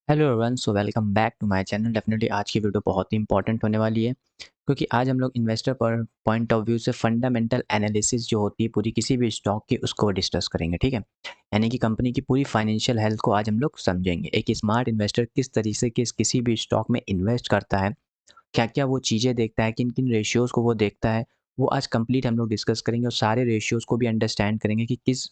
Hello everyone, so welcome back to my channel. Definitely आज की video बहुत ही इंपॉर्टेंट होने वाली है क्योंकि आज हम लोग इन्वेस्टर पर पॉइंट ऑफ व्यू से फंडामेंटल एनालिसिस जो होती है पूरी किसी भी स्टॉक की उसको डिस्कस करेंगे। ठीक है, यानी कि कंपनी की पूरी फाइनेंशियल हेल्थ को आज हम लोग समझेंगे। एक स्मार्ट इन्वेस्टर किस तरीके से किसी भी स्टॉक में इन्वेस्ट करता है, क्या क्या वो चीज़ें देखता है, किन किन रेशियोज़ को वो देखता है, वो आज कंप्लीट हम लोग डिस्कस करेंगे और सारे रेशियोज़ को भी अंडरस्टैंड करेंगे कि किस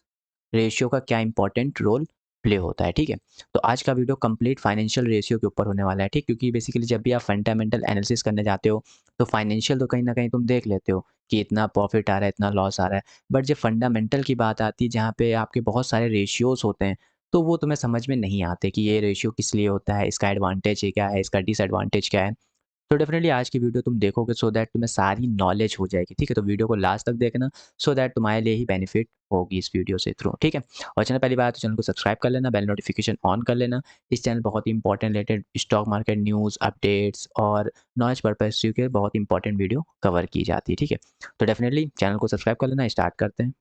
रेशियो का क्या इंपॉर्टेंट रोल प्ले होता है। ठीक है, तो आज का वीडियो कंप्लीट फाइनेंशियल रेशियो के ऊपर होने वाला है। ठीक, क्योंकि बेसिकली जब भी आप फंडामेंटल एनालिसिस करने जाते हो तो फाइनेंशियल तो कहीं ना कहीं तुम देख लेते हो कि इतना प्रॉफिट आ रहा है, इतना लॉस आ रहा है, बट जब फंडामेंटल की बात आती है जहाँ पे आपके बहुत सारे रेशियोज होते हैं तो वो तुम्हें समझ में नहीं आते कि ये रेशियो किस लिए होता है, इसका एडवांटेज क्या है, इसका डिसएडवांटेज क्या है। तो डेफिनेटली आज की वीडियो तुम देखोगे सो दैट तुम्हें सारी नॉलेज हो जाएगी। ठीक है, तो वीडियो को लास्ट तक देखना सो दैट तुम्हारे लिए ही बेनिफिट होगी इस वीडियो से थ्रू। ठीक है, और चैनल पहली बार तो चैनल को सब्सक्राइब कर लेना, बेल नोटिफिकेशन ऑन कर लेना। इस चैनल बहुत ही important related stock market news updates और नॉलेज पर्पस के बहुत इंपॉर्टेंट वीडियो कवर की जाती है। ठीक है, तो डेफिनेटली चैनल को सब्सक्राइब कर लेना। स्टार्ट करते हैं।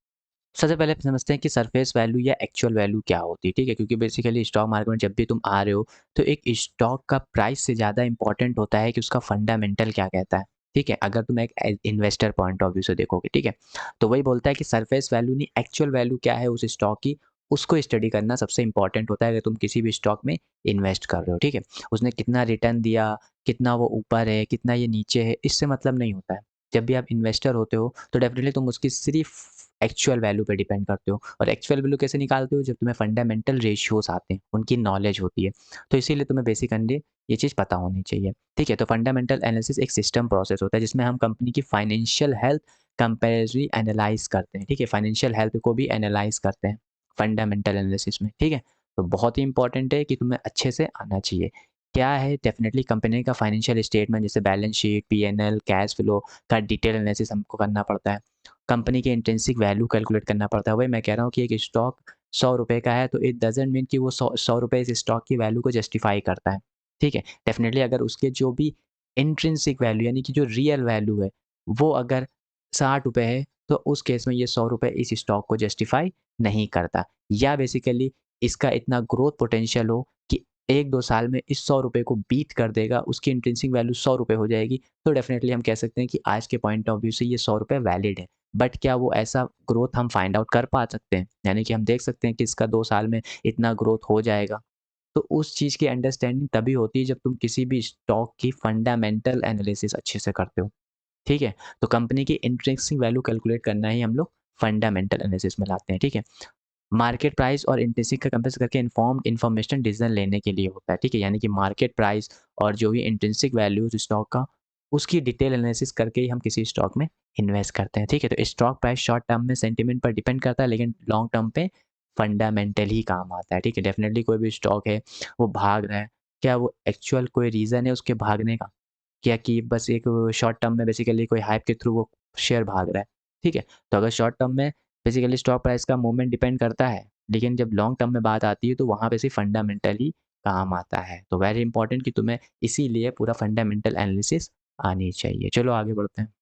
सबसे पहले समझते हैं कि सरफेस वैल्यू या एक्चुअल वैल्यू क्या होती है। ठीक है, क्योंकि बेसिकली स्टॉक मार्केट में जब भी तुम आ रहे हो तो एक स्टॉक का प्राइस से ज़्यादा इंपॉर्टेंट होता है कि उसका फंडामेंटल क्या कहता है। ठीक है, अगर तुम एक इन्वेस्टर पॉइंट ऑफ व्यू से देखोगे, ठीक है, तो वही बोलता है कि सरफेस वैल्यू नहीं, एक्चुअल वैल्यू क्या है उस स्टॉक की, उसको स्टडी करना सबसे इंपॉर्टेंट होता है अगर तुम किसी भी स्टॉक में इन्वेस्ट कर रहे हो। ठीक है, उसने कितना रिटर्न दिया, कितना वो ऊपर है, कितना ये नीचे है, इससे मतलब नहीं होता है। जब भी आप इन्वेस्टर होते हो तो डेफिनेटली तुम उसकी सिर्फ एक्चुअल वैल्यू पे डिपेंड करते हो। और एक्चुअल वैल्यू कैसे निकालते हो? जब तुम्हें फंडामेंटल रेशियोज़ आते हैं, उनकी नॉलेज होती है। तो इसीलिए तुम्हें बेसिकली ये चीज़ पता होनी चाहिए। ठीक है, तो फंडामेंटल एनालिसिस एक सिस्टम प्रोसेस होता है जिसमें हम कंपनी की फाइनेंशियल हेल्थ कंपैरेटिवली एनालाइज़ करते हैं। ठीक है, फाइनेंशियल हेल्थ को भी एनालाइज़ करते हैं फंडामेंटल एनालिसिस में। ठीक है, तो बहुत ही इंपॉर्टेंट है कि तुम्हें अच्छे से आना चाहिए। क्या है? डेफिनिटली कंपनी का फाइनेंशियल स्टेटमेंट जैसे balance sheet, P&L, cash flow का डिटेल एनालिसिस हमको करना पड़ता है। कंपनी के इंट्रिंसिक वैल्यू कैलकुलेट करना पड़ता है। वही मैं कह रहा हूँ कि एक स्टॉक ₹100 का है तो इट डज़न्ट मीन कि वो ₹100 इस स्टॉक की वैल्यू को जस्टिफ़ाई करता है। ठीक है? डेफ़िनिटली अगर उसके जो भी इंट्रिंसिक वैल्यू यानी कि जो रियल वैल्यू है, वो अगर ₹60 है तो उस केस में ये ₹100 इस स्टॉक को जस्टिफ़ाई नहीं करता। या बेसिकली इसका इतना ग्रोथ पोटेंशियल हो कि 1-2 साल में इस ₹100 को बीट कर देगा, उसकी इंट्रिंसिक वैल्यू ₹100 हो जाएगी, तो डेफ़िनिटली हम कह सकते हैं कि आज के पॉइंट ऑफ व्यू से ये ₹100 वैलिड है। बट क्या वो ऐसा ग्रोथ हम फाइंड आउट कर पा सकते हैं? यानी कि हम देख सकते हैं कि इसका 2 साल में इतना ग्रोथ हो जाएगा। तो उस चीज़ की अंडरस्टैंडिंग तभी होती है जब तुम किसी भी स्टॉक की फंडामेंटल एनालिसिस अच्छे से करते हो। ठीक है? तो कंपनी की इंट्रिंसिक वैल्यू कैलकुलेट करना ही हम लोग फंडामेंटल एनालिसिस में लाते हैं। ठीक है? मार्केट प्राइस और इंट्रिंसिक का कंपेयर करके इन्फॉर्म्ड इन्फॉर्मेशन डिसीजन लेने के लिए होता है। ठीक है? यानी कि मार्केट प्राइस और जो भी इंट्रिंसिक वैल्यू उस स्टॉक का, उसकी डिटेल एनालिसिस करके ही हम किसी स्टॉक में इन्वेस्ट करते हैं। ठीक है? तो स्टॉक प्राइस शॉर्ट टर्म में सेंटीमेंट पर डिपेंड करता है लेकिन लॉन्ग टर्म पे फंडामेंटल ही काम आता है। ठीक है? डेफिनिटली कोई भी स्टॉक है वो भाग रहा है, क्या वो एक्चुअल कोई रीज़न है उसके भागने का? क्या कि बस एक शॉर्ट टर्म में बेसिकली कोई हाइप के थ्रू वो शेयर भाग रहा है? ठीक है? तो अगर शॉर्ट टर्म में बेसिकली स्टॉक प्राइस का मूवमेंट डिपेंड करता है, लेकिन जब लॉन्ग टर्म में बात आती है तो वहाँ पे सिर्फ फंडामेंटल ही काम आता है। तो वेरी इंपॉर्टेंट कि तुम्हें इसीलिए पूरा फंडामेंटल एनालिसिस आनी चाहिए। चलो आगे बढ़ते हैं।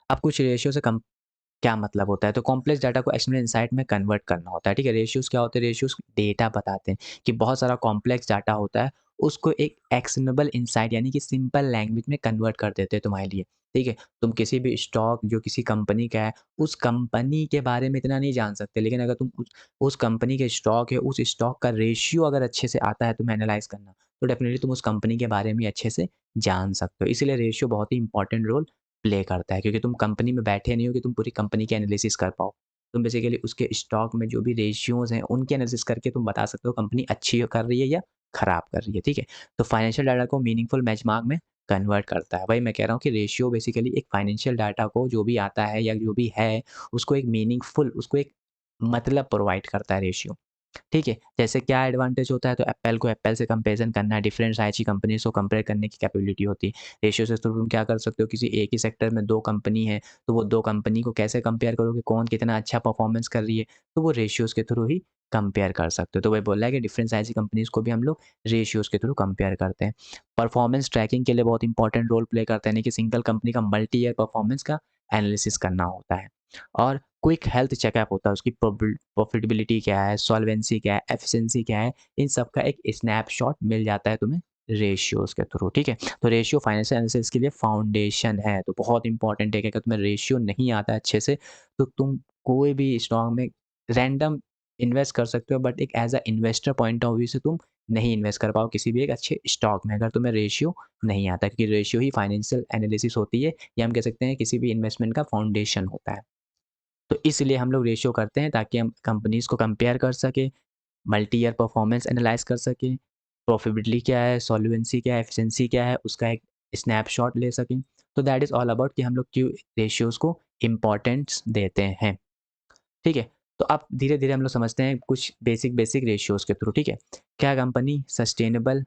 अब कुछ रेशियो से कम क्या मतलब होता है? तो कॉम्प्लेक्स डाटा को एक्शनल इनसाइट में कन्वर्ट करना होता है। ठीक है? रेशियोज़ क्या होते हैं? रेशियोज़ डेटा बताते हैं कि बहुत सारा कॉम्प्लेक्स डाटा होता है, उसको एक एक्शनेबल इनसाइट यानी कि सिंपल लैंग्वेज में कन्वर्ट कर देते हैं तुम्हारे लिए। ठीक है? तुम किसी भी स्टॉक जो किसी कंपनी का है, उस कंपनी के बारे में इतना नहीं जान सकते, लेकिन अगर तुम उस कंपनी के स्टॉक है, उस स्टॉक का रेशियो अगर अच्छे से आता है तुम्हें एनालाइज़ करना, तो डेफिनिटली तुम उस कंपनी के बारे में अच्छे से जान सकते हो। इसीलिए रेशियो बहुत ही इंपॉर्टेंट रोल प्ले करता है क्योंकि तुम कंपनी में बैठे नहीं हो कि तुम पूरी कंपनी की एनालिसिस कर पाओ। तुम बेसिकली उसके स्टॉक में जो भी रेशियोज़ हैं, उनकी एनालिसिस करके तुम बता सकते हो कंपनी अच्छी कर रही है या खराब कर रही है, ठीक है? तो फाइनेंशियल डाटा को मीनिंगफुल बेंचमार्क में कन्वर्ट करता है। वही मैं कह रहा हूँ कि रेशियो बेसिकली एक फाइनेंशियल डाटा को जो भी आता है या जो भी है, उसको एक मीनिंगफुल उसको एक मतलब प्रोवाइड करता है रेशियो। ठीक है? जैसे क्या एडवांटेज होता है तो एप्पल को एप्पल से कंपैरिज़न करना है, डिफरेंट साइज़ की कंपनीज़ को कंपेयर करने की कैपेबिलिटी होती है। रेशियो से तो तुम क्या कर सकते हो किसी एक ही सेक्टर में 2 कंपनी है, तो वो 2 कंपनी को कैसे कंपेयर करोगे, कौन कितना अच्छा परफॉर्मेंस कर रही है, तो वो रेशियोज़ के थ्रू ही कंपेयर कर सकते हो। तो वही बोल रहा है कि डिफरेंट साइज़ की कंपनीज़ को भी हम लोग रेशियोज़ के थ्रू कंपेयर करते हैं। परफॉर्मेंस ट्रैकिंग के लिए बहुत इंपॉर्टेंट रोल प्ले करता है, यानी कि सिंगल कंपनी का मल्टी ईयर परफॉर्मेंस का एनालिसिस करना होता है। और क्विक हेल्थ चेकअप होता है, उसकी प्रॉफिटेबिलिटी क्या है, सॉल्वेंसी क्या है, एफिशिएंसी क्या है, इन सब का एक स्नैपशॉट मिल जाता है तुम्हें रेशियोज़ के थ्रू, ठीक है? तो रेशियो फाइनेंशियल एनालिसिस के लिए फाउंडेशन है, तो बहुत इंपॉर्टेंट है कि अगर तुम्हें रेशियो नहीं आता है अच्छे से, तो तुम कोई भी स्टॉक में रैंडम इन्वेस्ट कर सकते हो, बट एक as a investor point of view से तुम नहीं इन्वेस्ट कर पाओ किसी भी एक अच्छे स्टॉक में, अगर तुम्हें रेशियो नहीं आता, क्योंकि रेशियो ही फाइनेंशियल एनालिसिस होती है, या हम कह सकते हैं किसी भी इन्वेस्टमेंट का फाउंडेशन होता है। तो इसलिए हम लोग रेशियो करते हैं ताकि हम कंपनीज़ को कंपेयर कर सकें, मल्टी ईयर परफॉर्मेंस एनालाइज़ कर सकें, प्रॉफिटेबिलिटी क्या है, सॉल्वेंसी क्या है, एफिशिएंसी क्या है, उसका एक स्नैपशॉट ले सकें। तो दैट इज़ ऑल अबाउट कि हम लोग क्यों रेशियोज़ को इम्पोर्टेंस देते हैं, ठीक है? तो अब धीरे-धीरे हम लोग समझते हैं कुछ बेसिक रेशियोज़ के थ्रू, ठीक है? क्या कंपनी सस्टेनेबल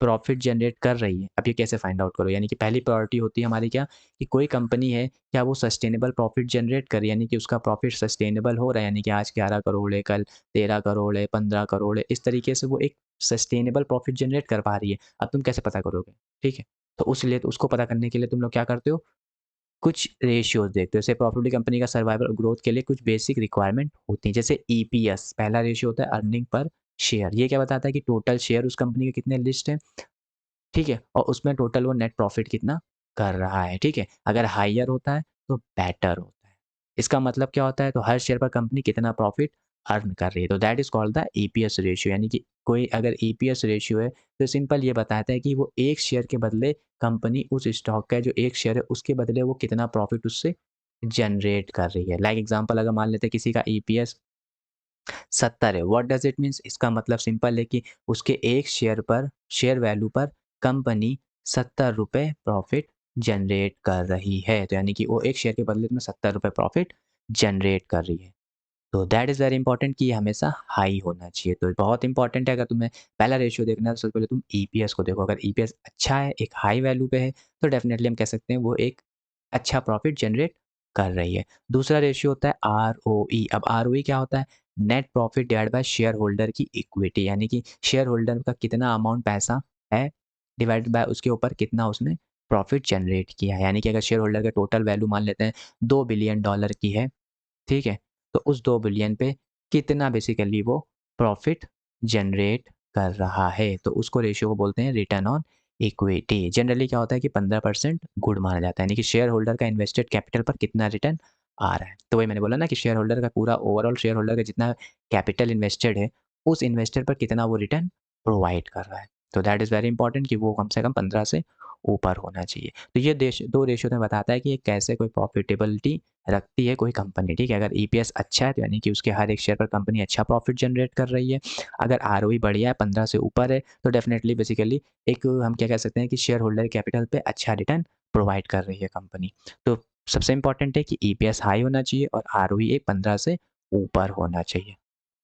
प्रॉफ़िट जनरेट कर रही है? अब ये कैसे फाइंड आउट करो? यानी कि पहली प्रायोरिटी होती है हमारी क्या, कि कोई कंपनी है, क्या वो सस्टेनेबल प्रॉफ़िट जनरेट कर रही है? यानी कि उसका प्रॉफ़िट सस्टेनेबल हो रहा है, यानी कि आज 11 करोड़ है, कल 13 करोड़ है, 15 करोड़ है, इस तरीके से वो एक सस्टेनेबल प्रॉफ़िट जनरेट कर पा रही है। अब तुम कैसे पता करोगे? ठीक है? तो उसको पता करने के लिए तुम लोग क्या करते हो? कुछ रेशियोज़ देखते हो, जैसे प्रॉफिटेबल कंपनी का सर्वाइवल और ग्रोथ के लिए कुछ बेसिक रिक्वायरमेंट होती हैं, जैसे ईपीएस पहला रेशियो होता है, अर्निंग पर शेयर। ये क्या बताता है कि टोटल शेयर उस कंपनी के कितने लिस्ट हैं, ठीक है? और उसमें टोटल वो नेट प्रॉफिट कितना कर रहा है, ठीक है? अगर हायर होता है तो बेटर होता है। इसका मतलब क्या होता है? तो हर शेयर पर कंपनी कितना प्रॉफिट अर्न कर रही है, तो that is called the EPS ratio. यानी कि कोई अगर ईपीएस रेशियो है, तो सिंपल ये बताता है कि वो एक शेयर के बदले कंपनी उस स्टॉक का जो एक शेयर है, उसके बदले वो कितना प्रॉफिट उससे जनरेट कर रही है। लाइक एग्ज़ाम्पल अगर मान लेते हैं किसी का ईपीएस 70 है, व्हाट डज़ इट मीन्स? इसका मतलब सिंपल है कि उसके एक शेयर पर, शेयर वैल्यू पर कंपनी ₹70 प्रॉफिट जनरेट कर रही है। तो यानी कि वो एक शेयर के बदले में ₹70 प्रॉफिट जनरेट कर रही है। तो दैट इज़ वेरी इंपॉर्टेंट कि ये हमेशा हाई होना चाहिए। तो बहुत इंपॉर्टेंट है, अगर तुम्हें पहला रेशियो देखना है तो सबसे पहले तुम ईपीएस को देखो। अगर ईपीएस अच्छा है, एक हाई वैल्यू पे है, तो डेफिनिटली हम कह सकते हैं वो एक अच्छा प्रॉफिट जनरेट कर रही है। दूसरा रेशियो होता है आरओई। अब आरओई क्या होता है? Net profit divided by share holder की इक्विटी, यानी कि शेयर होल्डर का कितना अमाउंट पैसा है, डिवाइडेड बाय उसके ऊपर कितना उसने प्रॉफिट जनरेट किया है। यानी कि अगर शेयर होल्डर का टोटल वैल्यू मान लेते हैं $2 बिलियन की है, ठीक है? तो उस 2 बिलियन पे कितना बेसिकली वो प्रॉफ़िट जनरेट कर रहा है, तो उसको रेशियो को बोलते हैं रिटर्न ऑन इक्विटी। जनरली क्या होता है कि 15% गुड माना जाता है, यानी कि शेयर होल्डर का इन्वेस्टेड कैपिटल पर कितना रिटर्न आ रहा है। तो वही मैंने बोला ना कि शेयर होल्डर का पूरा ओवरऑल शेयर होल्डर का जितना कैपिटल इन्वेस्टेड है, उस इन्वेस्टर पर कितना वो रिटर्न प्रोवाइड कर रहा है। तो दैट इज़ वेरी इंपॉर्टेंट कि वो कम से कम 15 से ऊपर होना चाहिए। तो ये 2 रेशियो में बताता है कि ये कैसे कोई प्रॉफिटेबिलिटी रखती है कोई कंपनी, ठीक है? अगर ईपीएस अच्छा है, तो यानी कि उसके हर एक शेयर पर कंपनी अच्छा प्रॉफिट जनरेट कर रही है। अगर आरओई बढ़िया है, 15 से ऊपर है, तो डेफिनिटली बेसिकली एक हम क्या कह सकते हैं कि शेयर होल्डर कैपिटल पे अच्छा रिटर्न प्रोवाइड कर रही है कंपनी। तो सबसे इम्पोर्टेंट है कि ईपीएस हाई होना चाहिए और आरओई एक 15 से ऊपर होना चाहिए।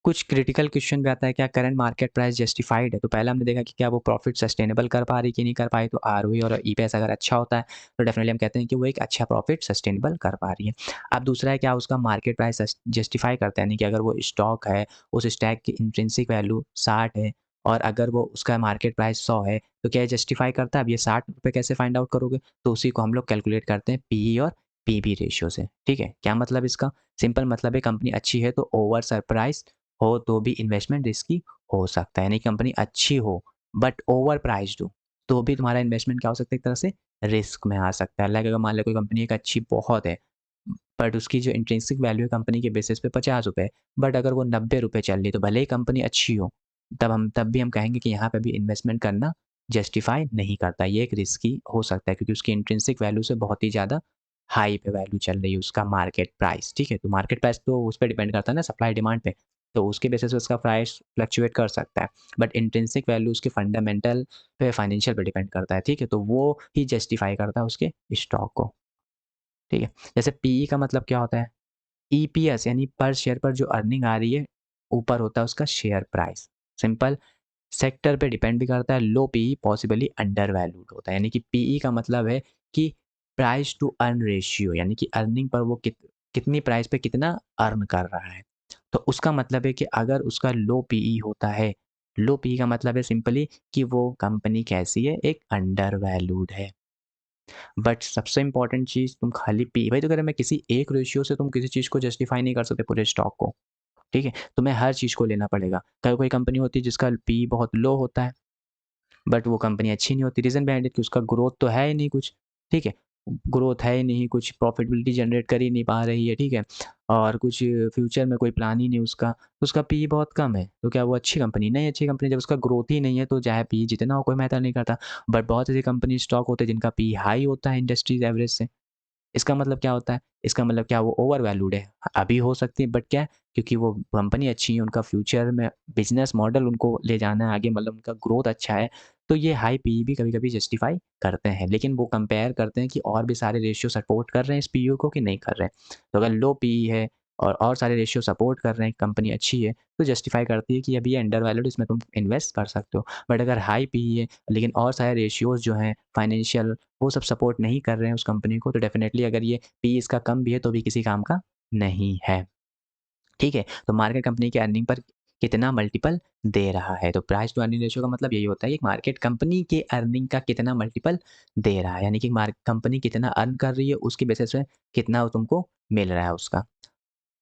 कुछ क्रिटिकल क्वेश्चन भी आता है, क्या करंट मार्केट प्राइस जस्टिफाइड है? तो पहले हमने देखा कि क्या वो प्रॉफिट सस्टेनेबल कर पा रही कि नहीं कर पाई, तो आरओई और ईपीएस अगर अच्छा होता है, तो डेफिनिटली हम कहते हैं कि वो एक अच्छा प्रॉफिट सस्टेनेबल कर पा रही है। अब दूसरा है, क्या उसका मार्केट प्राइस जस्टिफाई करता है, यानी कि अगर वो स्टॉक है, उस स्टॉक की इंट्रिंसिक वैल्यू 60 है और अगर वो उसका मार्केट प्राइस 100 है, तो क्या ये जस्टिफाई करता है? अब ये ₹60 कैसे फाइंड आउट करोगे? तो उसी को हम लोग कैलकुलेट करते हैं पीई और पीबी रेशियो से, ठीक है? क्या मतलब इसका? सिंपल मतलब है कंपनी अच्छी है तो ओवर सरप्राइज हो तो भी इन्वेस्टमेंट रिस्की हो सकता है, यानी कंपनी अच्छी हो बट ओवर प्राइस्ड हो, तो भी तुम्हारा इन्वेस्टमेंट क्या हो सकता है, एक तरह से रिस्क में आ सकता है। लाइक अगर मान लो कोई कंपनी एक अच्छी बहुत है, बट उसकी जो इंट्रिंसिक वैल्यू है कंपनी के बेसिस पे ₹50, बट अगर वो ₹90 चल रही है, तो भले ही कंपनी अच्छी हो, तब भी हम कहेंगे कि यहाँ पे भी इन्वेस्टमेंट करना जस्टिफाई नहीं करता। ये एक रिस्की हो सकता है क्योंकि उसकी इंट्रिंसिक वैल्यू से बहुत ही ज़्यादा हाई पे वैल्यू चल रही है उसका मार्केट प्राइस, ठीक है? तो मार्केट प्राइस तो उस पे डिपेंड करता है ना, सप्लाई डिमांड पे। तो उसके बेसिस पे उसका प्राइस फ्लक्चुएट कर सकता है। बट इंट्रिंसिक वैल्यू उसके फंडामेंटल पे, फाइनेंशियल पे डिपेंड करता है, ठीक है? तो वो ही जस्टिफाई करता है उसके स्टॉक को, ठीक है? जैसे पीई का मतलब क्या होता है? ईपीएस यानी पर शेयर पर जो अर्निंग आ रही है, ऊपर होता है उसका शेयर प्राइस। सिंपल, सेक्टर पे डिपेंड भी करता है, लो पीई पॉसिबली अंडर वैल्यूड होता है, यानी कि पीई का मतलब है कि प्राइस टू अर्न रेशियो, यानी कि अर्निंग पर वो कितनी प्राइस पे कितना अर्न कर रहा है। तो उसका मतलब है कि अगर उसका लो पीई होता है, लो पीई का मतलब है सिंपली कि वो कंपनी कैसी है, एक अंडर वैल्यूड है। बट सबसे इम्पोर्टेंट चीज़ तुम खाली पी भाई तो अगर मैं किसी एक रेशियो से तुम किसी चीज़ को जस्टिफाई नहीं कर सकते पूरे स्टॉक को, ठीक है? तुम्हें हर चीज़ को लेना पड़ेगा। कल कोई कंपनी होती है जिसका पी बहुत लो होता है, बट वो कंपनी अच्छी नहीं होती। रीज़न बिहाइंड इट कि उसका ग्रोथ तो है ही नहीं कुछ, ठीक है? ग्रोथ है ही नहीं, कुछ प्रॉफिटेबिलिटी जनरेट कर ही नहीं पा रही है, ठीक है? और कुछ फ्यूचर में कोई प्लान ही नहीं उसका, तो उसका पीई बहुत कम है। तो क्या वो अच्छी कंपनी? नहीं अच्छी कंपनी। जब उसका ग्रोथ ही नहीं है तो चाहे पीई जितना हो कोई मैटर नहीं करता। बट बहुत ऐसी कंपनी स्टॉक होते हैं जिनका पीई हाई होता है इंडस्ट्रीज़ एवरेज से। इसका मतलब क्या होता है? इसका मतलब क्या वो ओवर वैल्यूड है? अभी हो सकती है बट क्या है? क्योंकि वो कंपनी अच्छी है, उनका फ्यूचर में बिज़नेस मॉडल उनको ले जाना है आगे मतलब उनका ग्रोथ अच्छा है, तो ये हाई पीई भी कभी-कभी जस्टिफ़ाई करते हैं। लेकिन वो कंपेयर करते हैं कि और भी सारे रेशियो सपोर्ट कर रहे हैं इस पीयू को कि नहीं कर रहे हैं। तो अगर लो पीई है और सारे रेशियो सपोर्ट कर रहे हैं, कंपनी अच्छी है, तो जस्टिफ़ाई करती है कि अभी ये अंडर वैल्यूड इसमें तुम इन्वेस्ट कर सकते हो। बट अगर हाई पीई है लेकिन और सारे रेशियोज़ जो हैं फाइनेंशियल वो सब सपोर्ट नहीं कर रहे हैं उस कंपनी को, तो डेफ़िनेटली अगर ये पी इसका कम भी है, तो भी किसी काम का नहीं है। ठीक है? तो मार्केट कंपनी की अर्निंग पर कितना मल्टीपल दे रहा है, तो प्राइस टू अर्निंग रेशियो का मतलब यही होता है कि मार्केट कंपनी के अर्निंग का कितना मल्टीपल दे रहा है, यानी कि कंपनी कितना अर्न कर रही है, उसके बेसिस पे कितना तुमको मिल रहा है उसका।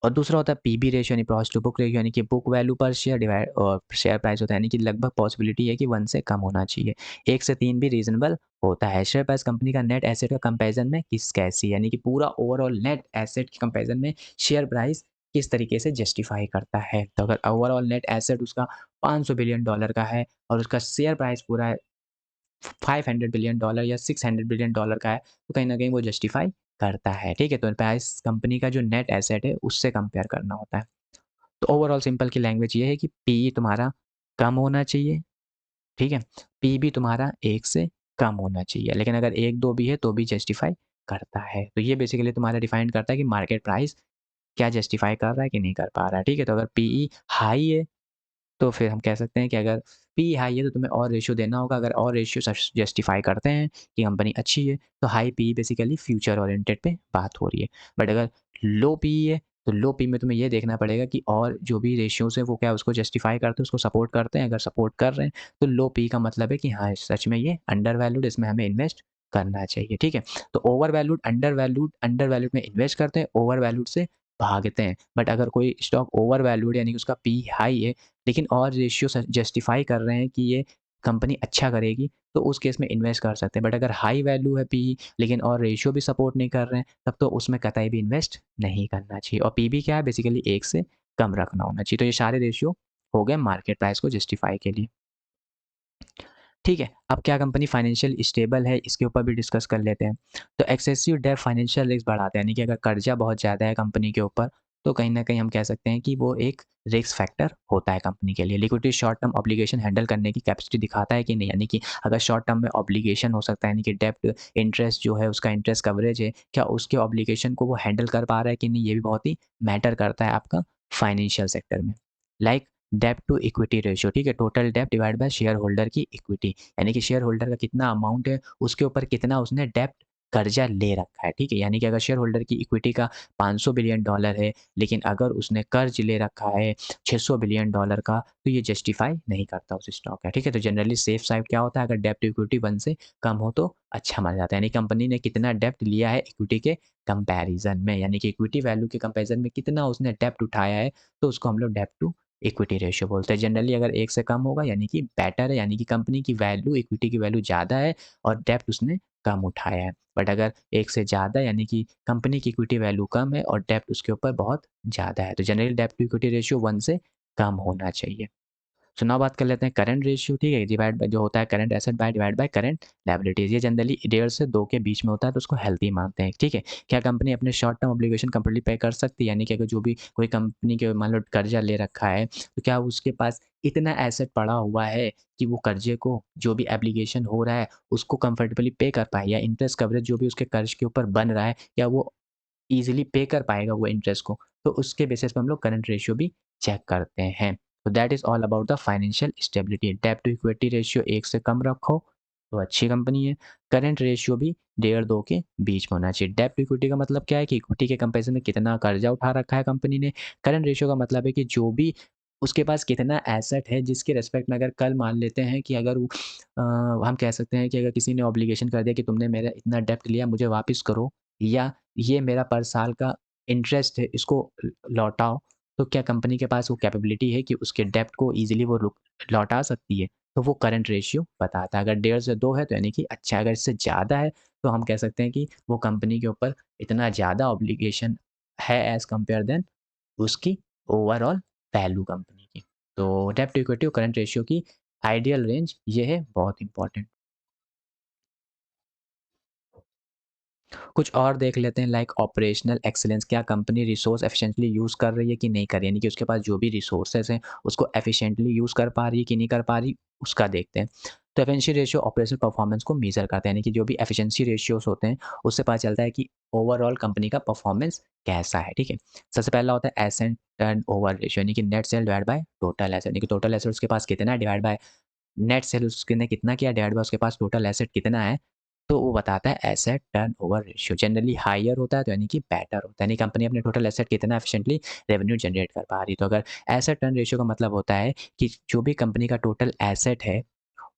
और दूसरा होता है पीबी रेशियो यानी प्रॉस टू बुक रेशियो यानी कि बुक वैल्यू पर शेयर डिवाइड और शेयर प्राइस होता है यानी कि लगभग पॉसिबिलिटी है कि 1 से कम होना चाहिए। 1 से 3 भी रीज़नेबल होता है। शेयर प्राइस कंपनी का नेट एसेट का कंपैरिज़न में कैसी यानी कि पूरा ओवरऑल नेट एसेट के कंपैरिज़न में शेयर प्राइस किस तरीके से जस्टिफ़ाई करता है। तो अगर ओवरऑल नेट एसेट उसका $500 बिलियन का है और उसका शेयर प्राइस पूरा $500 बिलियन या $600 बिलियन का है, तो कहीं न कहीं वो जस्टिफ़ाई करता है, ठीक है? तो प्राइस कंपनी का जो नेट एसेट है, उससे कंपेयर करना होता है। तो ओवरऑल सिंपल की लैंग्वेज ये है कि पीई तुम्हारा कम होना चाहिए, ठीक है? पीबी तुम्हारा 1 से कम होना चाहिए, लेकिन अगर 1-2 भी है, तो भी जस्टिफ़ाई करता है। तो ये बेसिकली तुम्हारा डिफाइन करता है कि मार्केट प्राइस क्या जस्टिफ़ाई कर रहा है कि नहीं कर पा रहा है, ठीक है? तो अगर पीई हाई है तो फिर हम कह सकते हैं कि अगर पी हाई है तो तुम्हें और रेशियो देना होगा। अगर और रेशियो जस्टिफाई करते हैं कि कंपनी अच्छी है तो high P basically future oriented पे बात हो रही है। बट अगर लो पी है तो लो पी में तुम्हें ये देखना पड़ेगा कि और जो भी रेशियोज है वो क्या उसको जस्टिफाई करते हैं, उसको सपोर्ट करते हैं। अगर सपोर्ट कर रहे हैं तो लो पी का मतलब है कि हाँ सच में ये अंडर वैल्यूड, इसमें हमें इन्वेस्ट करना चाहिए, ठीक है? तो ओवर वैल्यूड अंडर वैल्यूड में इन्वेस्ट करते हैं, ओवर वैल्यूड से भागते हैं। बट अगर कोई स्टॉक ओवर वैल्यूड यानी कि उसका पी हाई है लेकिन और रेशियो जस्टिफाई कर रहे हैं कि ये कंपनी अच्छा करेगी, तो उस केस में इन्वेस्ट कर सकते हैं। बट अगर हाई वैल्यू है पीई लेकिन और रेशियो भी सपोर्ट नहीं कर रहे हैं, तब तो उसमें कतई भी इन्वेस्ट नहीं करना चाहिए। और पीबी क्या है बेसिकली 1 से कम रखना होना चाहिए। तो ये सारे रेशियो हो गए मार्केट प्राइस को जस्टिफाई के लिए। ठीक है, अब क्या कंपनी फाइनेंशियल स्टेबल है, इसके ऊपर भी डिस्कस कर लेते हैं। तो एक्सेसिव डेब्ट फाइनेंशियल रिस्क बढ़ाता है, यानी कि अगर कर्जा बहुत ज़्यादा है कंपनी के ऊपर, तो कहीं न कहीं हम कह सकते हैं कि वो एक रिस्क फैक्टर होता है कंपनी के लिए। Liquidity short term obligation handle करने की कैपेसिटी दिखाता है कि नहीं, यानी कि अगर शॉर्ट टर्म में ऑब्लिगेशन हो सकता है, यानी कि डेब्ट इंटरेस्ट जो है, उसका इंटरेस्ट कवरेज है, क्या उसके ऑब्लिगेशन को वो हैंडल कर पा रहा है कि नहीं, ये भी बहुत ही मैटर करता है आपका फाइनेंशियल सेक्टर में। लाइक डेब्ट टू इक्विटी रेशियो, ठीक है? टोटल डेब्ट डिवाइड बाय शेयर होल्डर की इक्विटी, यानी कि शेयर होल्डर का कितना अमाउंट है, उसके ऊपर कितना उसने डेब्ट कर्जा ले रखा है, ठीक है? यानी कि अगर शेयर होल्डर की इक्विटी का $500 बिलियन है, लेकिन अगर उसने कर्ज ले रखा है $600 बिलियन का, तो ये जस्टिफाई नहीं करता उस स्टॉक का, ठीक है? तो जनरली सेफ साइड क्या होता है, अगर डेब्ट टू इक्विटी 1 से कम हो तो अच्छा माना जाता है, यानी कंपनी ने कितना डेब्ट लिया है इक्विटी के कंपैरिज़न में, यानी कि इक्विटी वैल्यू के कंपैरिज़न में कितना उसने डेब्ट उठाया है, तो उसको हम लोग डेब्ट टू इक्विटी रेशियो बोलते हैं। जनरली अगर 1 से कम होगा यानी कि बेटर है, यानी कि कंपनी की वैल्यू इक्विटी की वैल्यू ज़्यादा है और डेब्ट उसने कम उठाया है। बट अगर 1 से ज़्यादा यानी कि कंपनी की इक्विटी वैल्यू कम है और डेब्ट उसके ऊपर बहुत ज़्यादा है। तो जनरली डेब्ट टू इक्विटी रेशियो 1 से कम होना चाहिए। सो नाउ बात कर लेते हैं करंट रेशियो, ठीक है? डिवाइड बाय जो होता है current asset by divide by current liabilities, ये जनरली 1.5 से 2 के बीच में होता है, तो उसको हेल्दी मानते हैं, ठीक है? क्या कंपनी अपने शॉर्ट टर्म ऑब्लिगेशन कंप्लीटली पे कर सकती है? यानी कि अगर जो भी कोई कंपनी के मान लो कर्जा ले रखा है, तो क्या उसके पास इतना एसेट पड़ा हुआ है कि वो कर्जे को जो भी एप्लीकेशन हो रहा है, उसको कंफर्टेबली पे कर पाए, या इंटरेस्ट कवरेज जो भी उसके कर्ज के ऊपर बन रहा है, क्या वो ईज़िली पे कर पाएगा वो इंटरेस्ट को? तो उसके बेसिस पे हम लोग करंट रेशियो भी चेक करते हैं। तो that is all about the financial stability. डेब्ट टू इक्विटी रेशियो 1 से कम रखो, तो अच्छी कंपनी है। करंट रेशियो भी 1.5-2 के बीच में होना चाहिए। डेब्ट टू इक्विटी का मतलब क्या है कि इक्विटी के कंपैरिज़न में कितना कर्जा उठा रखा है कंपनी ने। करंट रेशियो का मतलब है कि जो भी उसके पास कितना एसेट है जिसके रिस्पेक्ट में अगर कल मान लेते हैं कि अगर हम कह सकते हैं कि अगर किसी ने ऑब्लिगेशन कर दिया कि तुमने मेरा इतना डेब्ट लिया मुझे वापस करो या ये मेरा पर साल का इंटरेस्ट है इसको लौटाओ, तो क्या कंपनी के पास वो कैपेबिलिटी है कि उसके डेब्ट को ईज़िली वो लौटा सकती है? तो वो करंट रेशियो बताता है। अगर 1.5 से 2 है तो यानी कि अच्छा है, अगर इससे ज़्यादा है तो हम कह सकते हैं कि वो कंपनी के ऊपर इतना ज़्यादा ऑब्लिगेशन है एज़ कंपेयर देन उसकी ओवरऑल वैल्यू कंपनी की। तो डेब्ट टू इक्विटी और करंट रेशियो की आइडियल रेंज ये है बहुत इंपॉर्टेंट। कुछ और देख लेते हैं लाइक ऑपरेशनल एक्सीलेंस, क्या कंपनी रिसोर्स एफिशिएंटली यूज़ कर रही है कि नहीं कर रही है, यानी कि उसके पास जो भी रिसोर्सेज हैं उसको एफिशिएंटली यूज़ कर पा रही है कि नहीं कर पा रही, उसका देखते हैं। तो एफिशिएंसी रेशियो ऑपरेशनल परफॉर्मेंस को मेजर करता है, यानी कि जो भी एफिशिएंसी रेशियोज होते हैं उससे पता चलता है कि ओवरऑल कंपनी का परफॉर्मेंस कैसा है, ठीक है। सबसे पहला होता है एसेट टर्न ओवर रेशियो, यानी कि net cell divide by total asset, यानी कि टोटल एसेट उसके पास कितना है डिवाइड बाय नेट सेल उसने कितना किया डिवाइड बाय उसके पास टोटल एसेट कितना है, तो वो बताता है asset turnover ratio. Generally higher होता है तो यानी कि बेटर होता है, यानी कंपनी अपने टोटल एसेट कितना एफिशिएंटली रेवेन्यू जनरेट कर पा रही है। तो अगर एसेट टर्न रेशियो का मतलब होता है कि जो भी कंपनी का टोटल एसेट है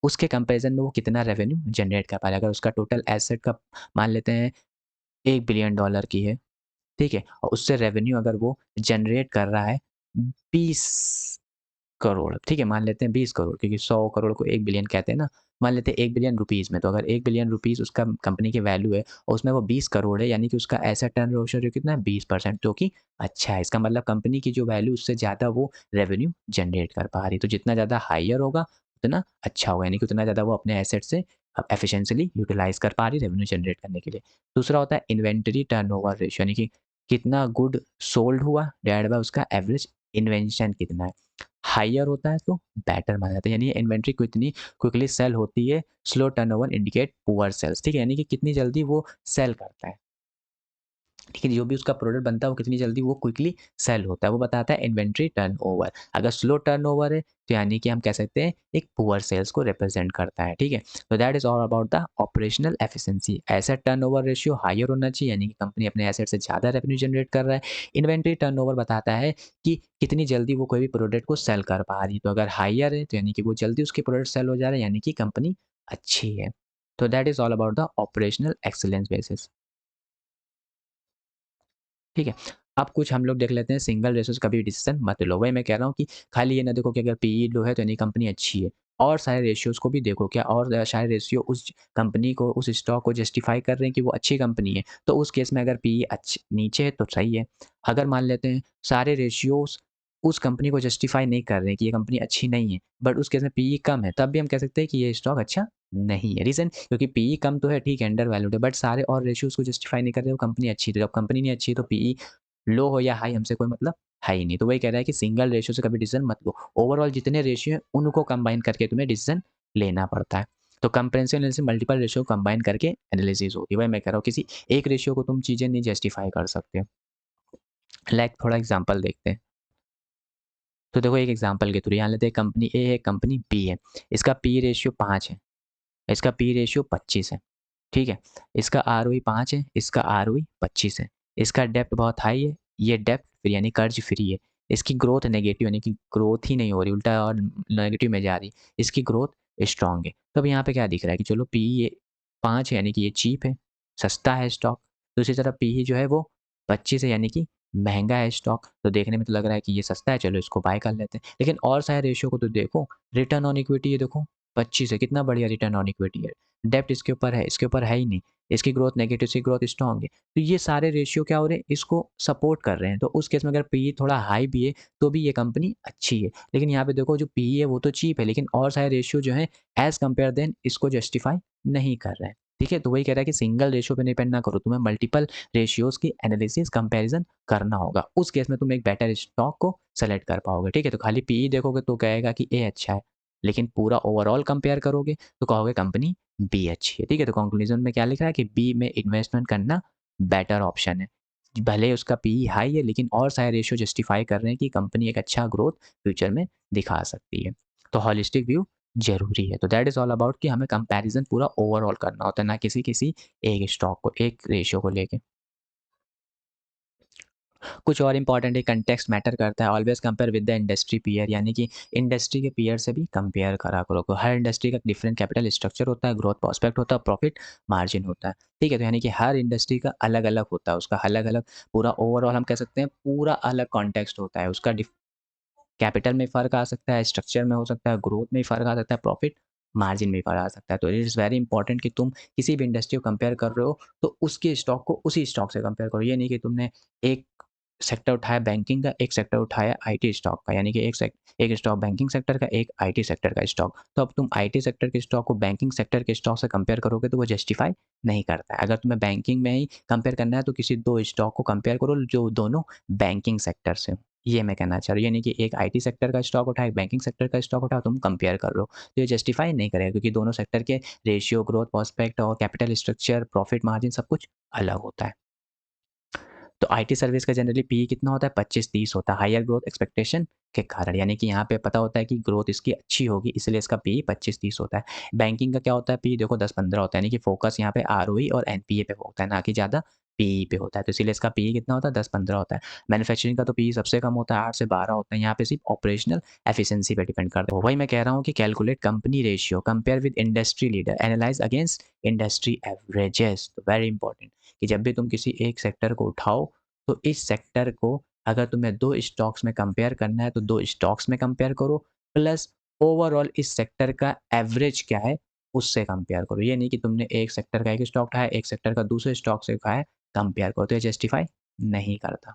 उसके कंपैरिजन में वो कितना रेवेन्यू जनरेट कर पा रहा है। अगर उसका टोटल एसेट का मान लेते हैं $1 बिलियन की है, ठीक है, और उससे रेवेन्यू अगर वो जनरेट कर रहा है 20 करोड़, ठीक है, मान लेते हैं 20 करोड़, क्योंकि 100 करोड़ को 1 बिलियन कहते हैं ना, मान लेते हैं 1 बिलियन रुपीज़ में, तो अगर 1 बिलियन रुपीज़ उसका कंपनी की वैल्यू है और उसमें वो 20 करोड़ है, यानी कि उसका एसेट टर्न रेशियो कितना है 20%, जो कि अच्छा है। इसका मतलब कंपनी की जो वैल्यू उससे ज़्यादा वो रेवेन्यू जनरेट कर पा रही है, तो जितना ज़्यादा हायर होगा उतना अच्छा होगा, यानी कि उतना ज़्यादा वो अपने एसेट से एफिशिएंटली यूटिलाइज़ कर पा रही है रेवेन्यू जनरेट करने के लिए। दूसरा होता है इन्वेंटरी टर्नओवर रेशियो, यानी कि कितना गुड सोल्ड हुआ डिवाइडेड बाय उसका एवरेज इन्वेंशन कितना है। हायर होता है तो बेटर माना जाता है, यानी इन्वेंट्री कितनी क्विकली सेल होती है, slow turnover indicate poor sales, ठीक है, यानी कि कितनी जल्दी वो सेल करता है, ठीक है, जो भी उसका प्रोडक्ट बनता है वो कितनी जल्दी वो क्विकली सेल होता है, वो बताता है इन्वेंट्री टर्नओवर। अगर स्लो टर्नओवर है तो यानी कि हम कह सकते हैं एक पुअर सेल्स को रिप्रेजेंट करता है, ठीक है। तो that is all about the operational efficiency. Asset turnover ratio higher होना चाहिए, यानी कि कंपनी अपने एसेट से ज़्यादा रेवेन्यू जनरेट कर रहा है। इन्वेंट्री टर्नओवर बताता है कि कितनी जल्दी वो कोई भी प्रोडक्ट को सेल कर पा रही है, तो अगर हायर है तो यानी कि वो जल्दी उसके प्रोडक्ट सेल हो जा रहा है, यानी कि कंपनी अच्छी है। तो that is all about the operational excellence basis, ठीक है। अब कुछ हम लोग देख लेते हैं सिंगल रेशो से कभी डिसीज़न मत लो। वही मैं कह रहा हूँ कि खाली ये ना देखो कि अगर पीई लो है तो यानी कंपनी अच्छी है। और सारे रेशियोज़ को भी देखो, क्या और सारे रेशियो उस कंपनी को, उस स्टॉक को जस्टिफ़ाई कर रहे हैं कि वो अच्छी कंपनी है। तो उस केस में अगर पीई नीचे है तो सही है। अगर मान लेते हैं सारे रेशियोज़ उस कंपनी को जस्टिफ़ाई नहीं कर रहे हैं कि ये कंपनी अच्छी नहीं है, बट उस केस में पीई कम है, तब भी हम कह सकते हैं कि ये स्टॉक अच्छा नहीं है। रीज़न क्योंकि पीई कम तो है, ठीक है, अंडर वैल्यूड है, बट सारे और रेशियोज़ को जस्टिफ़ाई नहीं कर रहे, वो कंपनी अच्छी है। तो जब कंपनी नहीं अच्छी है तो पीई लो हो या हाई हमसे कोई मतलब है ही नहीं। तो वही कह रहा है कि सिंगल रेशियो से कभी डिसीज़न मत लो। ओवरऑल जितने रेशियो हैं उनको कंबाइन करके तुम्हें डिसीज़न लेना पड़ता है। तो comprehensive analysis multiple ratio combine करके एनालिसिस होती है। वही मैं कह रहा हूँ किसी एक रेशियो को तुम चीज़ें नहीं जस्टिफ़ाई कर सकते। लाइक थोड़ा एग्ज़ाम्पल देखते हैं। तो देखो एक एग्ज़ाम्पल के थ्रू यहाँ लेते हैं, कंपनी ए है, कंपनी बी है। इसका पी रेशियो 5 है, इसका पी रेशियो 25 है। ठीक है? इसका आरओई 5 है, इसका आरओई 25 है। इसका डेब्ट बहुत हाई है, ये डेब्ट फ्री यानी कर्ज फ्री है। इसकी ग्रोथ नेगेटिव यानी कि ग्रोथ ही नहीं हो रही, उल्टा और नेगेटिव में जा रही। इसकी ग्रोथ स्ट्रॉन्ग है। तो अब यहाँ पे क्या दिख रहा है कि चलो पी ये 5 है यानी कि ये चीप है, सस्ता है स्टॉक। दूसरी तरफ पी जो है वो 25 है यानी कि महँगा है स्टॉक। तो देखने में तो लग रहा है कि ये सस्ता है, चलो इसको बाय कर लेते हैं। लेकिन और सारे रेशियो को तो देखो, रिटर्न ऑन इक्विटी ये देखो 25 है, कितना बढ़िया रिटर्न ऑन इक्विटी है। डेब्ट इसके ऊपर है, इसके ऊपर है ही नहीं। इसकी ग्रोथ नेगेटिव, इसकी ग्रोथ स्ट्रॉन्ग है। तो ये सारे रेशियो क्या हो रहे हैं, इसको सपोर्ट कर रहे हैं। तो उस केस में अगर पीई थोड़ा हाई भी है, तो भी ये कंपनी अच्छी है। लेकिन यहाँ पे देखो जो पीई है वो तो चीप है, लेकिन और सारे रेशियो जो हैं एज़ कंपेयर देन इसको जस्टिफाई नहीं कर रहे हैं। ठीक है? तो वही कह रहा है कि सिंगल रेशियो पे डिपेंड ना करो, तुम्हें मल्टीपल रेशियोज़ की एनालिसिस कंपैरिज़न करना होगा। उस केस में तुम एक बेटर स्टॉक को सेलेक्ट कर पाओगे। ठीक है? तो खाली पीई देखोगे तो कहेगा कि ए अच्छा है, लेकिन पूरा ओवरऑल कंपेयर करोगे तो कहोगे कंपनी बी अच्छी है, ठीक है? तो कंक्लूज़न में क्या लिख रहा है कि बी में इन्वेस्टमेंट करना बेटर ऑप्शन है। भले उसका पीई हाई है लेकिन और सारे रेशियो जस्टिफाई कर रहे हैं कि कंपनी एक अच्छा ग्रोथ फ्यूचर में दिखा सकती है। तो होलिस्टिक व्यू ज़रूरी है। तो दैट इज़ ऑल अबाउट कि हमें कंपैरिज़न पूरा ओवरऑल करना होता है, ना किसी किसी एक स्टॉक को, एक रेशियो को लेके। कुछ और इंपॉर्टेंट है, कंटेक्स्ट मैटर करता है। Always compare with the industry peer, यानी कि इंडस्ट्री के पीयर से भी कंपेयर करा करो। हर इंडस्ट्री का डिफरेंट कैपिटल स्ट्रक्चर होता है, ग्रोथ प्रॉस्पेक्ट होता है, प्रॉफिट मार्जिन होता है, ठीक है। तो यानी कि हर इंडस्ट्री का अलग अलग होता है, उसका अलग अलग पूरा ओवरऑल हम कह सकते हैं पूरा अलग कॉन्टेक्स्ट होता है उसका। कैपिटल में फ़र्क आ सकता है, स्ट्रक्चर में हो सकता है, ग्रोथ में फ़र्क आ सकता है, प्रॉफिट मार्जिन में फ़र्क आ सकता है। तो इट इज़ वेरी इंपॉर्टेंट कि तुम किसी भी इंडस्ट्री को कंपेयर कर रहे हो तो उसके स्टॉक को उसी स्टॉक से कंपेयर करो। ये नहीं कि तुमने एक सेक्टर उठाया बैंकिंग का, एक सेक्टर उठाया आईटी स्टॉक का, यानी कि एक स्टॉक बैंकिंग सेक्टर का, एक आईटी सेक्टर का स्टॉक। तो अब तुम आईटी सेक्टर के स्टॉक को बैंकिंग सेक्टर के स्टॉक से कंपेयर करोगे तो वो जस्टिफाई नहीं करता है। अगर तुम्हें बैंकिंग में ही कंपेयर करना है तो किसी 2 स्टॉक को कंपेयर करो जो दोनों बैंकिंग सेक्टर से हो। ये मैं कहना चाह रहा हूँ, ये नहीं कि एक आईटी सेक्टर का स्टॉक उठाया, एक बैंकिंग सेक्टर का स्टॉक उठाया, तुम कंपेयर कर रहे हो। तो ये जस्टिफाई नहीं करेगा क्योंकि दोनों सेक्टर के रेशियो, ग्रोथ प्रॉस्पेक्ट और कैपिटल स्ट्रक्चर, प्रॉफिट मार्जिन सब कुछ अलग होता है। तो आईटी सर्विस का जनरली पीई कितना होता है? 25-30 होता है, हायर ग्रोथ एक्सपेक्टेशन के कारण, यानी कि यहाँ पे पता होता है कि ग्रोथ इसकी अच्छी होगी, इसलिए इसका पीई 25-30 होता है। बैंकिंग का क्या होता है पीई? देखो 10-15 होता है, यानी कि फोकस यहाँ पे आरओई और एनपीए पे होता है, ना कि ज़्यादा पीई पे होता है। तो इसीलिए इसका पीई कितना होता है? 10-15 होता है। मैन्युफैक्चरिंग का तो पीई सबसे कम होता है, 8 से 12 होता है। यहाँ पे सिर्फ ऑपरेशनल एफिशिएंसी पे डिपेंड करता है। वही मैं कह रहा हूँ कि calculate company ratio, compare with industry leader, analyse against industry averages. तो वेरी इंपॉर्टेंट कि जब भी तुम किसी एक सेक्टर को उठाओ तो इस सेक्टर को अगर तुम्हें 2 स्टॉक्स में कंपेयर करना है तो 2 स्टॉक्स में कंपेयर करो, प्लस ओवरऑल इस सेक्टर का एवरेज क्या है उससे कंपेयर करो। ये नहीं कि तुमने एक सेक्टर का एक स्टॉक उठाया, एक सेक्टर का दूसरे स्टॉक से उठाया, कंपेयर करो, तो ये जस्टिफाई नहीं करता।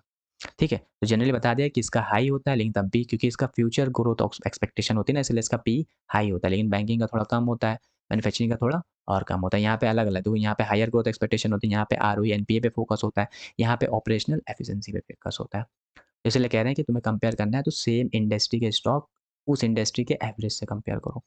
ठीक है? तो जनरली बता दिया कि इसका हाई होता है लेकिन तब भी क्योंकि इसका फ्यूचर ग्रोथ एक्सपेक्टेशन होती है ना, इसलिए इसका पी हाई होता है, लेकिन बैंकिंग का थोड़ा कम होता है, मैन्युफैक्चरिंग का थोड़ा और कम होता है। यहाँ पे अलग-अलग, देखो यहाँ पे हायर ग्रोथ एक्सपेक्टेशन होती है, यहाँ पे आरओई, एनपीए पे फोकस होता है, यहाँ पे ऑपरेशनल एफिशिएंसी पे फोकस होता है। तो इसलिए कह रहे हैं कि तुम्हें कंपेयर करना है तो सेम इंडस्ट्री के स्टॉक उस इंडस्ट्री के एवरेज से कंपेयर करो।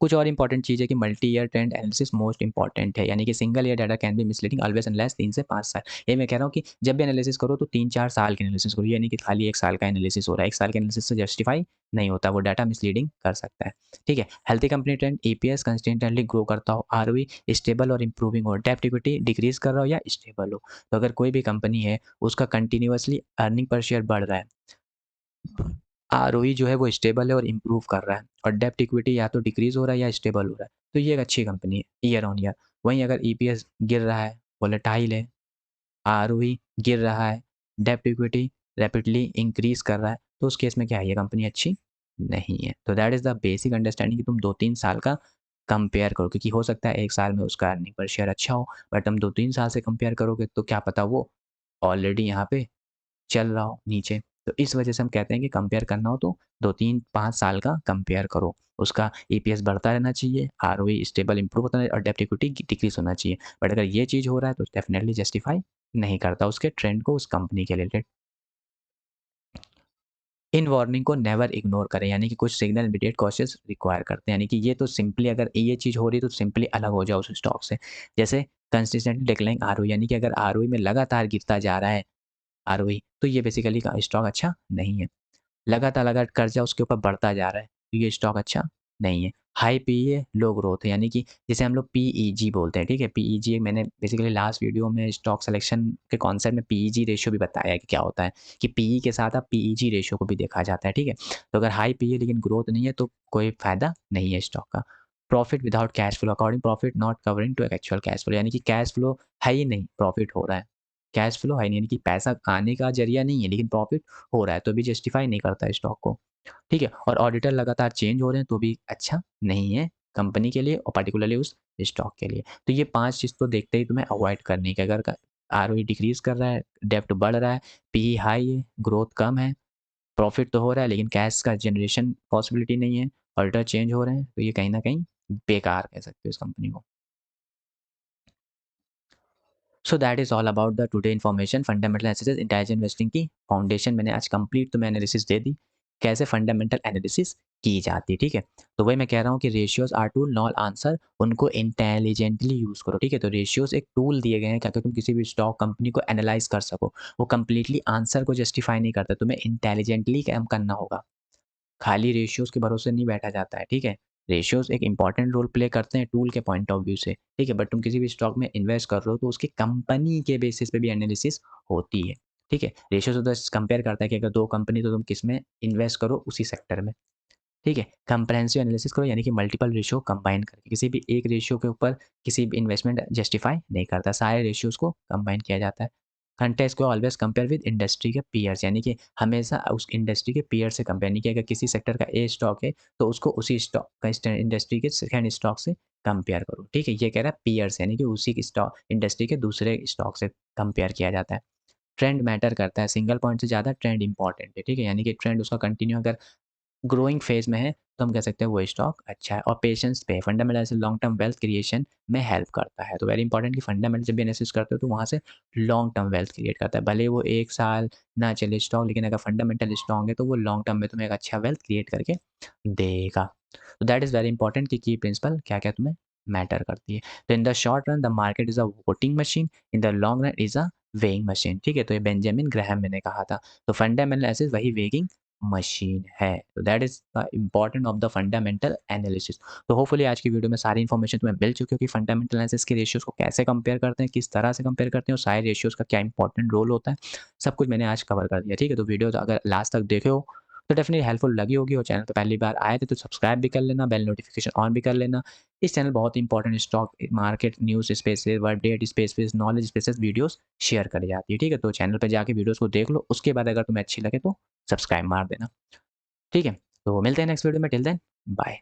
कुछ और इंपॉर्टेंट चीज़ है कि multi year trend analysis most important है, यानी कि single year data can be misleading always unless 3 से 5 साल। ये मैं कह रहा हूँ कि जब भी एनालिसिस करो तो 3-4 साल की एनालिसिस करो, ये नहीं कि खाली 1 साल का एनालिसिस हो रहा है। 1 साल के एनालिसिस से जस्टिफाई नहीं होता, वो डाटा मिसलीडिंग कर सकता है। ठीक है? Healthy company trend, EPS consistently grow करता हो, आरओई स्टेबल और इंप्रूविंग हो, डेब्ट इक्विटी डिक्रीज कर रहा हो या स्टेबल हो। तो अगर कोई भी कंपनी है उसका कंटिन्यूअसली अर्निंग पर शेयर बढ़ रहा है, आरओई जो है वो स्टेबल है और इम्प्रूव कर रहा है और डेब्ट इक्विटी या तो डिक्रीज़ हो रहा है या स्टेबल हो रहा है, तो ये एक अच्छी कंपनी है ईयर ऑन ईयर। वहीं अगर ईपीएस गिर रहा है, वोलेटाइल है, आरओई गिर रहा है, डेब्ट इक्विटी रैपिडली इंक्रीज़ कर रहा है, तो उस केस में क्या है, ये कंपनी अच्छी नहीं है। तो that is the basic understanding कि तुम 2-3 साल का कंपेयर करो, क्योंकि हो सकता है 1 साल में उसका अर्निंग पर शेयर अच्छा हो, बट हम 2-3 साल से कंपेयर करोगे तो क्या पता वो ऑलरेडी यहाँ पे चल रहा हो नीचे। तो इस वजह से हम कहते हैं कि कंपेयर करना हो तो 2-3-5 साल का कंपेयर करो। उसका ईपीएस बढ़ता रहना चाहिए, आरओई स्टेबल इंप्रूव होता है और डेब्ट इक्विटी डिक्रीज़ होना चाहिए। बट अगर ये चीज़ हो रहा है तो डेफिनिटली जस्टिफाई नहीं करता उसके ट्रेंड को उस कंपनी के रिलेटेड। इन वार्निंग को नेवर इग्नोर करें, यानी कि कुछ सिग्नल इमीडिएट कॉशियस रिक्वायर करते हैं, यानी कि ये तो सिंपली अगर ये चीज़ हो रही है तो सिंपली अलग हो जाओ उस स्टॉक से। जैसे कंसिस्टेंटली डिक्लाइनिंग आरओई, यानी कि अगर आरओई में लगातार गिरता जा रहा है आरओई, तो ये बेसिकली का स्टॉक अच्छा नहीं है। लगातार कर्जा उसके ऊपर बढ़ता जा रहा है, तो ये स्टॉक अच्छा नहीं है। हाई पीई लो ग्रोथ है, यानी कि जिसे हम लोग पीईजी बोलते हैं, ठीक है? पीईजी मैंने बेसिकली लास्ट वीडियो में स्टॉक सिलेक्शन के कॉन्सेप्ट में पीईजी रेशियो भी बताया है कि क्या होता है, कि पीई के साथ आप पीईजी रेशियो को भी देखा जाता है, ठीक है? तो अगर हाई पीई है लेकिन ग्रोथ नहीं है तो कोई फ़ायदा नहीं है स्टॉक का। Profit without cash flow, according profit not covering to actual cash flow, यानी कि कैश फ्लो है ही नहीं, प्रॉफिट हो रहा है। कैश फ्लो है नहीं, यानी कि पैसा आने का ज़रिया नहीं है लेकिन प्रॉफिट हो रहा है, तो भी जस्टिफाई नहीं करता है स्टॉक को। ठीक है? और ऑडिटर लगातार चेंज हो रहे हैं तो भी अच्छा नहीं है कंपनी के लिए और पार्टिकुलरली उस स्टॉक के लिए। तो ये 5 चीज़ तो देखते ही तुम्हें अवॉइड करनी है कि अगर क आरओई डिक्रीज़ कर रहा है, डेब्ट बढ़ रहा है, पीई हाई है, ग्रोथ कम है, प्रॉफिट तो हो रहा है लेकिन कैश का जनरेशन पॉसिबिलिटी नहीं है, ऑडिटर चेंज हो रहे हैं, तो ये कहीं न कहीं बेकार कह सकते हो इस कंपनी को। So that is all about the today information, fundamental analysis intelligent investing की फाउंडेशन मैंने आज कंप्लीट तुम्हें एनालिसिस दे दी, कैसे फंडामेंटल एनालिसिस की जाती है, ठीक है? तो वही मैं कह रहा हूँ कि ratios are tool not answer, उनको इंटेलिजेंटली यूज़ करो, ठीक है? तो रेशियोज़ एक टूल दिए गए हैं ताकि तुम किसी भी स्टॉक कंपनी को एनालाइज़ कर सको। वो कंप्लीटली आंसर को जस्टिफाई नहीं करता, तुम्हें इंटेलिजेंटली काम करना होगा। खाली रेशियोज़ के भरोसे नहीं बैठा जाता है, ठीक है? रेशियोज़ एक इम्पॉर्टेंट रोल प्ले करते हैं टूल के पॉइंट ऑफ व्यू से, ठीक है? बट तुम किसी भी स्टॉक में इन्वेस्ट कर रहे हो तो उसकी कंपनी के बेसिस पे भी एनालिसिस होती है। ठीक है। रेशियो से तो कंपेयर करता है कि अगर 2 कंपनी तो तुम किस में इन्वेस्ट करो उसी सेक्टर में। ठीक है। कंप्रेहेंसिव एनालिसिस करो यानी कि मल्टीपल रेशियो कंबाइन करके किसी भी एक रेशियो के ऊपर किसी भी इन्वेस्टमेंट जस्टिफाई नहीं करता, सारे रेशियोज़ को कंबाइन किया जाता है। कंटेक्स्ट को ऑलवेज़ कंपेयर विद इंडस्ट्री के पीयर्स यानी कि हमेशा उस इंडस्ट्री के पीयर से कंपेयर नहीं किया, अगर किसी सेक्टर का ए स्टॉक है तो उसको उसी स्टॉक का इंडस्ट्री के सेकंड स्टॉक से कंपेयर करो। ठीक है। ये कह रहा है पीयर्स यानी कि उसी की स्टॉक इंडस्ट्री के दूसरे स्टॉक से कंपेयर किया जाता है। ट्रेंड मैटर करता है, सिंगल पॉइंट से ज़्यादा ट्रेंड इंपॉर्टेंट है। ठीक है। यानी कि ट्रेंड उसका कंटिन्यू अगर ग्रोइंग फेज में है तो हम कह सकते हैं वो स्टॉक अच्छा है। और पेशेंस पे फंडामेंटल से लॉन्ग टर्म वेल्थ क्रिएशन में हेल्प करता है। तो वेरी इंपॉर्टेंट कि फंडामेंटल जब भी एनालिसिस करते हो तो वहाँ से लॉन्ग टर्म वेल्थ क्रिएट करता है। भले वो 1 साल ना चले स्टॉक, लेकिन अगर फंडामेंटल स्ट्रॉन्ग है तो वो लॉन्ग टर्म में तुम्हें एक अच्छा वेल्थ क्रिएट करके देगा। तो दैट इज़ वेरी इंपॉर्टेंट कि की प्रिंसिपल क्या-क्या तुम्हें मैटर करती है। तो in the short run the market is a voting machine, in the long run is a weighing machine. ठीक है। तो ये बेंजामिन ग्राहम ने कहा था। तो फंडामेंटल एनालिसिस वही वेइंग मशीन है। तो that is the important of the fundamental analysis. तो होपफुली आज की वीडियो में सारी इन्फॉर्मेशन तुम्हें मिल चुकी होगी, फंडामेंटल एनालिसिस के रेशियोज़ को कैसे कंपेयर करते हैं, किस तरह से कंपेयर करते हैं और सारे रेशियोज़ का क्या इंपॉर्टेंट रोल होता है, सब कुछ मैंने आज कवर कर दिया। ठीक है। तो वीडियो अगर लास्ट तक देखे हो तो डेफिनेटली हेल्पफुल लगी होगी, और चैनल पे पहली बार आए थे तो सब्सक्राइब भी कर लेना, बेल नोटिफिकेशन ऑन भी कर लेना। इस चैनल बहुत important stock market news spaces, world debt spaces, knowledge spaces videos share करी जाती है। ठीक है। तो चैनल पे जाके वीडियोज़ को देख लो, उसके बाद अगर तुम्हें अच्छी लगे तो सब्सक्राइब मार देना। ठीक है। तो मिलते हैं नेक्स्ट वीडियो में, टिल देन बाय।